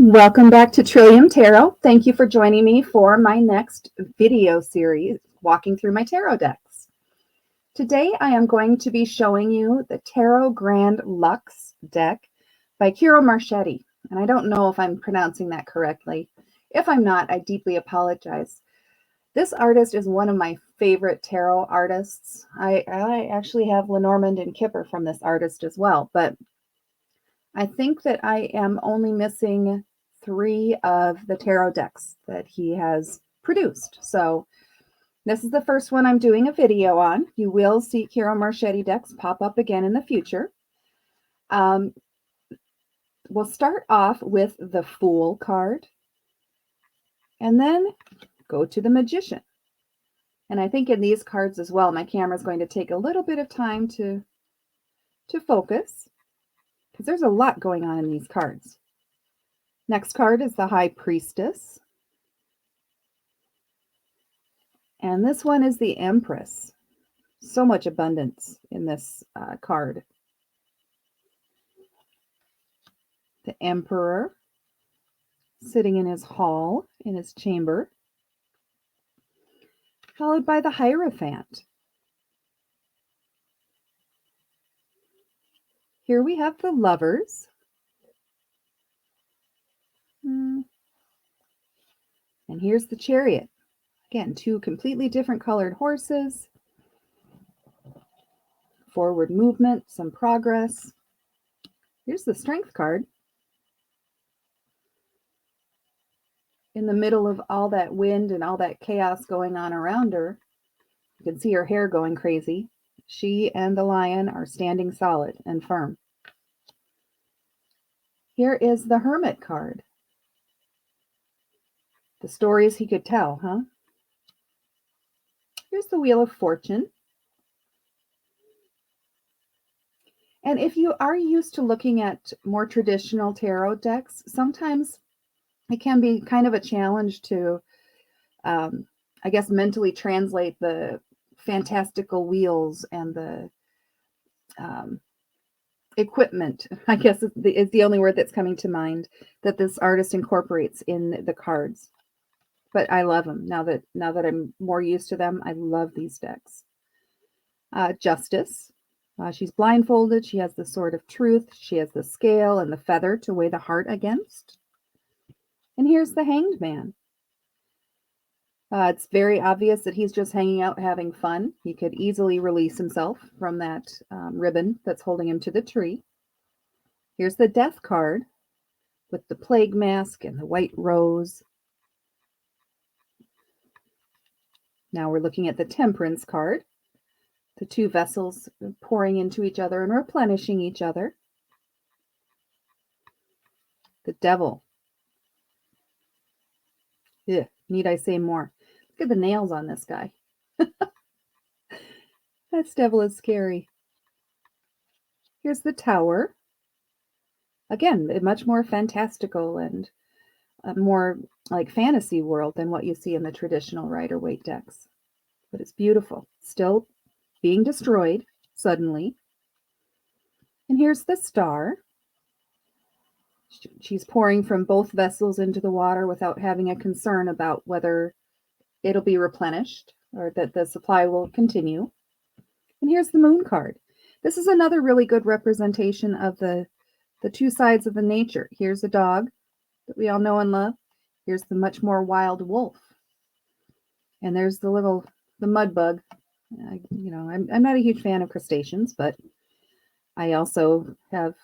Welcome back to Trillium Tarot. Thank you for joining me for my next video series, walking through my tarot decks. Today I am going to be showing you the Tarot Grand Luxe deck by Kiro Marchetti. And I don't know if I'm pronouncing that correctly. If I'm not, I deeply apologize. This artist is one of my favorite tarot artists. I actually have Lenormand and Kipper from this artist as well, but I think that I am only missing 3 of the tarot decks that he has produced. So this is the first one I'm doing a video on. You will see Kiro Marchetti decks pop up again in the future. We'll start off with the Fool card and then go to the Magician. And I think in these cards as well, my camera is going to take a little bit of time to focus because there's a lot going on in these cards. Next card is the High Priestess. And this one is the Empress. So much abundance in this card. The Emperor sitting in his hall, in his chamber. Followed by the Hierophant. Here we have the Lovers. And here's the Chariot. Again, 2 completely different colored horses. Forward movement, some progress. Here's the Strength card. In the middle of all that wind and all that chaos going on around her, you can see her hair going crazy. She and the Lion are standing solid and firm. Here is the Hermit card. The stories he could tell, huh? Here's the Wheel of Fortune. And if you are used to looking at more traditional tarot decks, sometimes it can be kind of a challenge to, I guess, mentally translate the fantastical wheels and the equipment, I guess is the only word that's coming to mind, that this artist incorporates in the cards. But I love them now that I'm more used to them. I love these decks. Justice. She's blindfolded. She has the Sword of Truth. She has the scale and the feather to weigh the heart against. And here's the Hanged Man. It's very obvious that he's just hanging out having fun. He could easily release himself from that ribbon that's holding him to the tree. Here's the Death card with the plague mask and the white rose. Now we're looking at the Temperance card. The 2 vessels pouring into each other and replenishing each other. The Devil. Ugh, need I say more? Look at the nails on this guy. This devil is scary. Here's the Tower. Again, much more fantastical and more like fantasy world than what you see in the traditional Rider-Waite decks. But it's beautiful. Still being destroyed suddenly. And here's the Star. She's pouring from both vessels into the water without having a concern about whether it'll be replenished or that the supply will continue. And here's the Moon card. This is another really good representation of the 2 sides of the nature. Here's a dog that we all know and love. Here's the much more wild wolf. And there's the mud bug. I'm not a huge fan of crustaceans, but I also have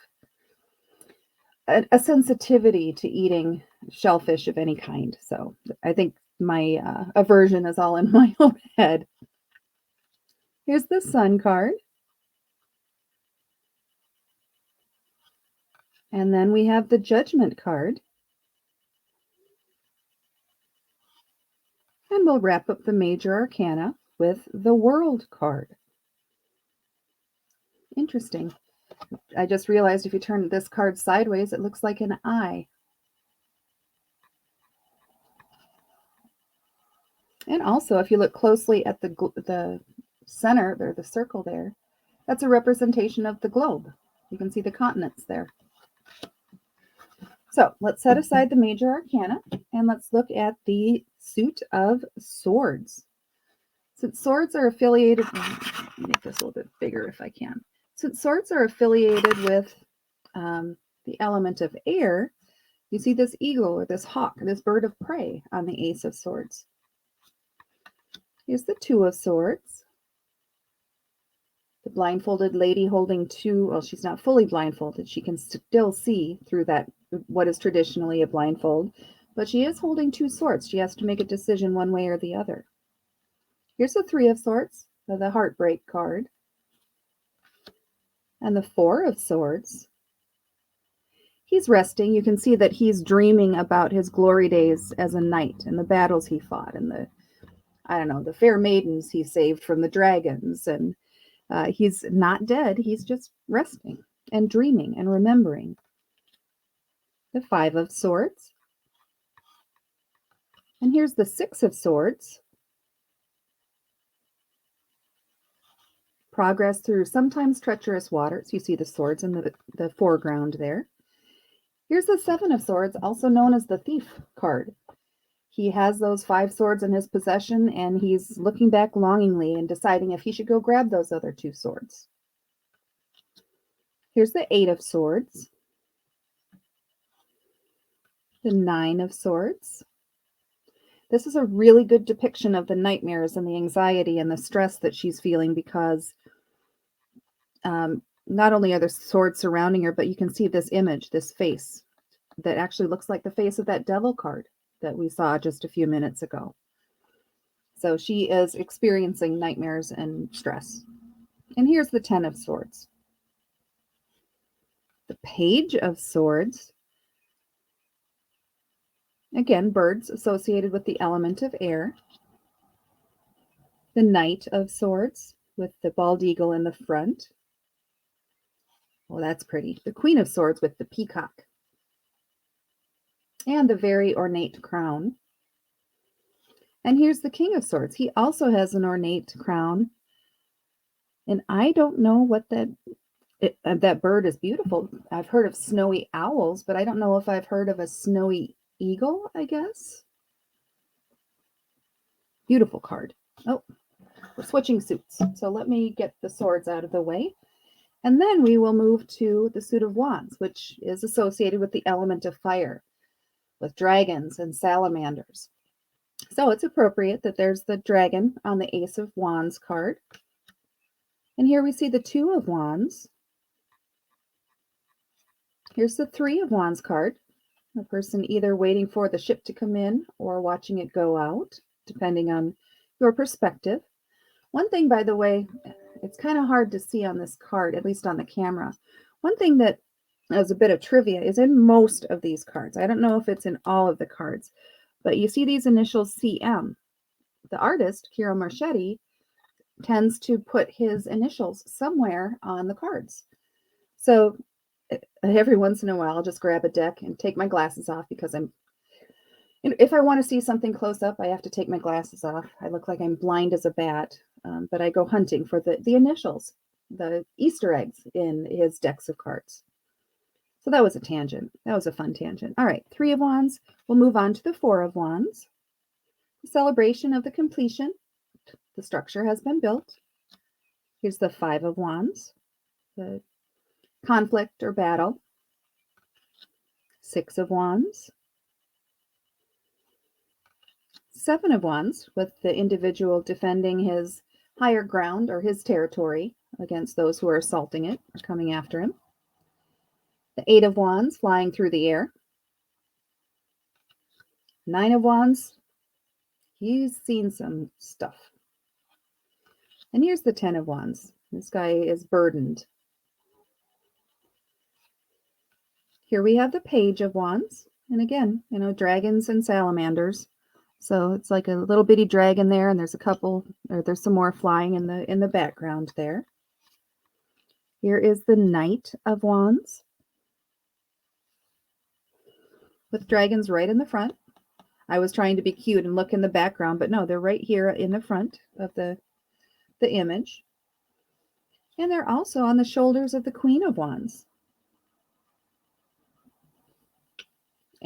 a sensitivity to eating shellfish of any kind. So I think my aversion is all in my own head. Here's the Sun card. And then we have the Judgment card. And we'll wrap up the major arcana with the World card. Interesting. I just realized if you turn this card sideways, it looks like an eye. And also, if you look closely at the center, the circle there, that's a representation of the globe. You can see the continents there. So let's set aside the major arcana and let's look at the suit of swords. Since swords are affiliated, let me make this a little bit bigger if I can. Since swords are affiliated with the element of air, you see this eagle or this hawk, this bird of prey on the Ace of Swords. Here's the Two of Swords. The blindfolded lady holding two, well, she's not fully blindfolded. She can still see through that, what is traditionally a blindfold, but she is holding two swords. She has to make a decision one way or the other. Here's the Three of Swords, the heartbreak card. And the Four of Swords. He's resting. You can see that he's dreaming about his glory days as a knight and the battles he fought and the fair maidens he saved from the dragons. And he's not dead. He's just resting and dreaming and remembering. The Five of Swords. And here's the Six of Swords. Progress through sometimes treacherous waters. You see the swords in the foreground there. Here's the Seven of Swords, also known as the Thief card. He has those 5 swords in his possession, and he's looking back longingly and deciding if he should go grab those other 2 swords. Here's the Eight of Swords. The Nine of Swords. This is a really good depiction of the nightmares and the anxiety and the stress that she's feeling because not only are there swords surrounding her, but you can see this image, this face that actually looks like the face of that devil card that we saw just a few minutes ago. So she is experiencing nightmares and stress. And here's the Ten of Swords. The Page of Swords. Again, birds associated with the element of air. The Knight of Swords with the bald eagle in the front. Well, that's pretty. The Queen of Swords with the peacock. And the very ornate crown. And here's the King of Swords. He also has an ornate crown. And I don't know what that bird is beautiful. I've heard of snowy owls, but I don't know if I've heard of a snowy eagle, I guess. Beautiful card. Oh, we're switching suits. So let me get the swords out of the way. And then we will move to the suit of wands, which is associated with the element of fire, with dragons and salamanders. So it's appropriate that there's the dragon on the Ace of Wands card. And here we see the Two of Wands. Here's the Three of Wands card. The person either waiting for the ship to come in or watching it go out, depending on your perspective. One thing, by the way, it's kind of hard to see on this card, at least on the camera. One thing that as a bit of trivia is in most of these cards. I don't know if it's in all of the cards, but you see these initials CM. The artist, Kiro Marchetti, tends to put his initials somewhere on the cards. So every once in a while, I'll just grab a deck and take my glasses off because if I want to see something close up, I have to take my glasses off. I look like I'm blind as a bat, but I go hunting for the initials, the Easter eggs in his decks of cards. So that was a tangent. That was a fun tangent. All right, Three of Wands. We'll move on to the Four of Wands. The celebration of the completion. The structure has been built. Here's the Five of Wands. The conflict or battle. Six of Wands. Seven of Wands, with the individual defending his higher ground or his territory against those who are assaulting it or coming after him. The Eight of Wands, flying through the air. Nine of Wands, he's seen some stuff. And here's the Ten of Wands. This guy is burdened. Here we have the Page of Wands. And again, dragons and salamanders. So it's like a little bitty dragon there, and there's some more flying in the background there. Here is the Knight of Wands, with dragons right in the front. I was trying to be cute and look in the background, but no, they're right here in the front of the image. And they're also on the shoulders of the Queen of Wands.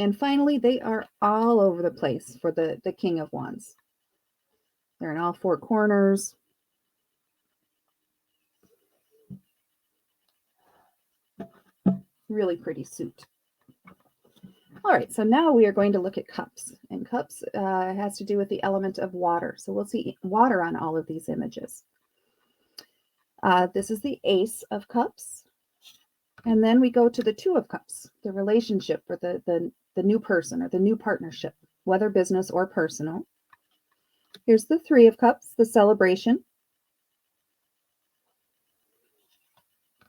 And finally, they are all over the place for the King of Wands. They're in all four corners. Really pretty suit. All right, so now we are going to look at cups. And cups has to do with the element of water. So we'll see water on all of these images. This is the Ace of Cups. And then we go to the Two of Cups, the relationship or the new person or the new partnership, whether business or personal. Here's the Three of Cups, the celebration.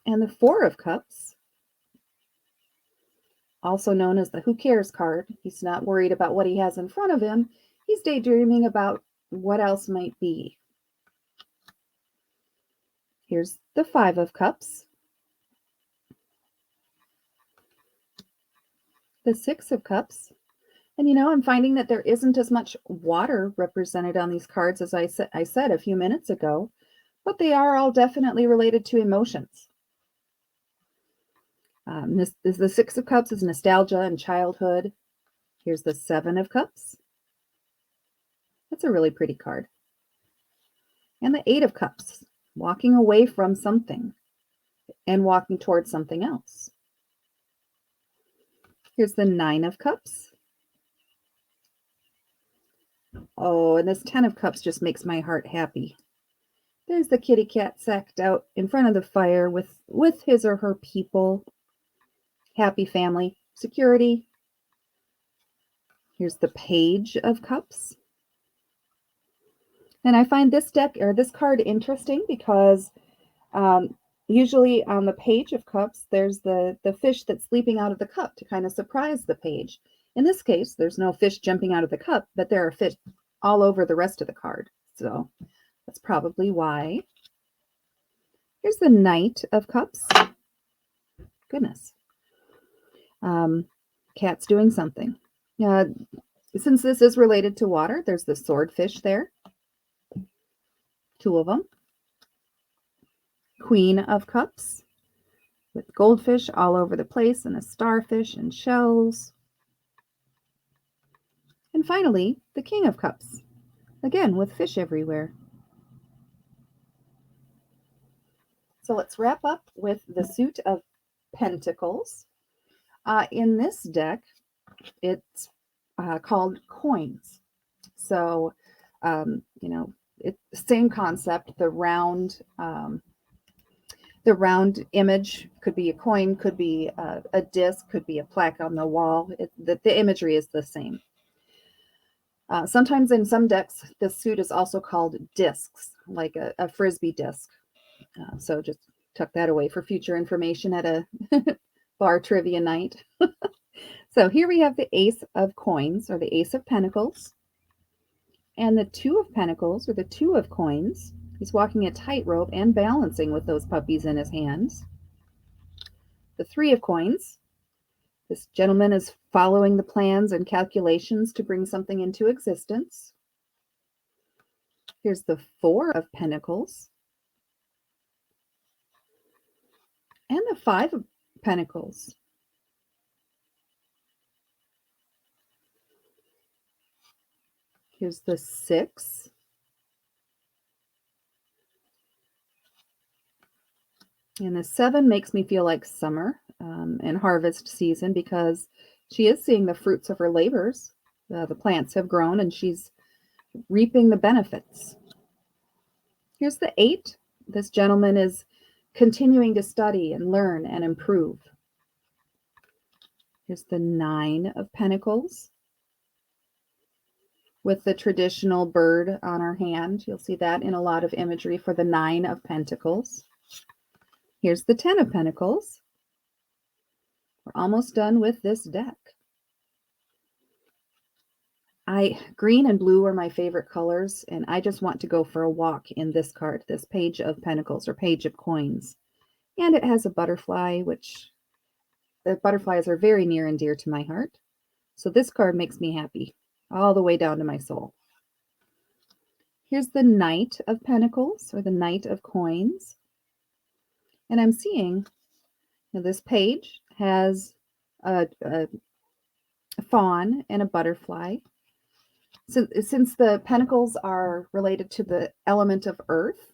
And the Four of Cups, also known as the who cares card. He's not worried about what he has in front of him. He's daydreaming about what else might be. Here's the Five of Cups. The Six of Cups. And I'm finding that there isn't as much water represented on these cards as I said a few minutes ago, but they are all definitely related to emotions. The Six of Cups is nostalgia and childhood. Here's the Seven of Cups. That's a really pretty card. And the Eight of Cups, walking away from something and walking towards something else. Here's the Nine of Cups. Oh, and this 10 of Cups just makes my heart happy. There's the kitty cat sacked out in front of the fire with his or her people. Happy family, security. Here's the Page of Cups. And I find this deck or this card interesting because usually on the Page of Cups, there's the fish that's leaping out of the cup to kind of surprise the page. In this case, there's no fish jumping out of the cup, but there are fish all over the rest of the card. So that's probably why. Here's the Knight of Cups. Goodness. Cat's doing something. Since this is related to water, there's the swordfish there. Two of them. Queen of Cups with goldfish all over the place and a starfish and shells. And finally, the King of Cups, again with fish everywhere. So let's wrap up with the Suit of Pentacles. In this deck, it's called Coins. So, it's the same concept. The round image could be a coin, could be a disc, could be a plaque on the wall. The imagery is the same. Sometimes in some decks, the suit is also called discs, like a frisbee disc. So just tuck that away for future information at a bar trivia night. So here we have the Ace of Coins, or the Ace of Pentacles, and the Two of Pentacles, or the Two of Coins. He's walking a tightrope and balancing with those puppies in his hands. The Three of Coins. This gentleman is following the plans and calculations to bring something into existence. Here's the Four of Pentacles. And the Five of Pentacles. Here's the Six. And the Seven makes me feel like summer and harvest season because she is seeing the fruits of her labors. The plants have grown and she's reaping the benefits. Here's the Eight. This gentleman is continuing to study and learn and improve. Here's the Nine of Pentacles with the traditional bird on her hand. You'll see that in a lot of imagery for the Nine of Pentacles. Here's the Ten of Pentacles. We're almost done with this deck. Green and blue are my favorite colors, and I just want to go for a walk in this card, this Page of Pentacles or Page of Coins. And it has a butterfly, which the butterflies are very near and dear to my heart. So this card makes me happy all the way down to my soul. Here's the Knight of Pentacles, or the Knight of Coins. And I'm seeing this page has a fawn and a butterfly. So, since the pentacles are related to the element of earth,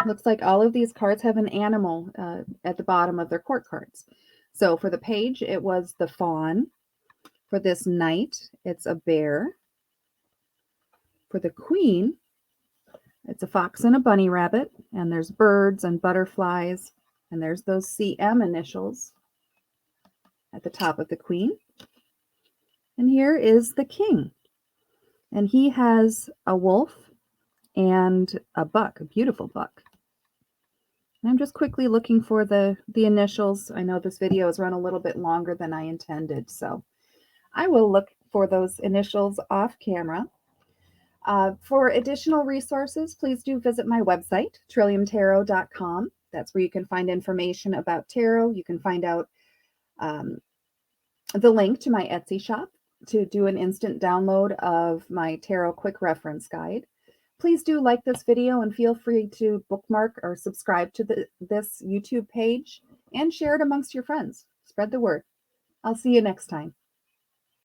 it looks like all of these cards have an animal at the bottom of their court cards. So for the page, it was the fawn. For this knight, it's a bear. For the queen, it's a fox and a bunny rabbit, and there's birds and butterflies, and there's those CM initials at the top of the queen. And here is the king, and he has a wolf and a buck, a beautiful buck. And I'm just quickly looking for the initials. I know this video has run a little bit longer than I intended, so I will look for those initials off camera. For additional resources, please do visit my website, trilliumtarot.com. That's where you can find information about tarot. You can find out the link to my Etsy shop to do an instant download of my tarot quick reference guide. Please do like this video and feel free to bookmark or subscribe to this YouTube page and share it amongst your friends. Spread the word. I'll see you next time.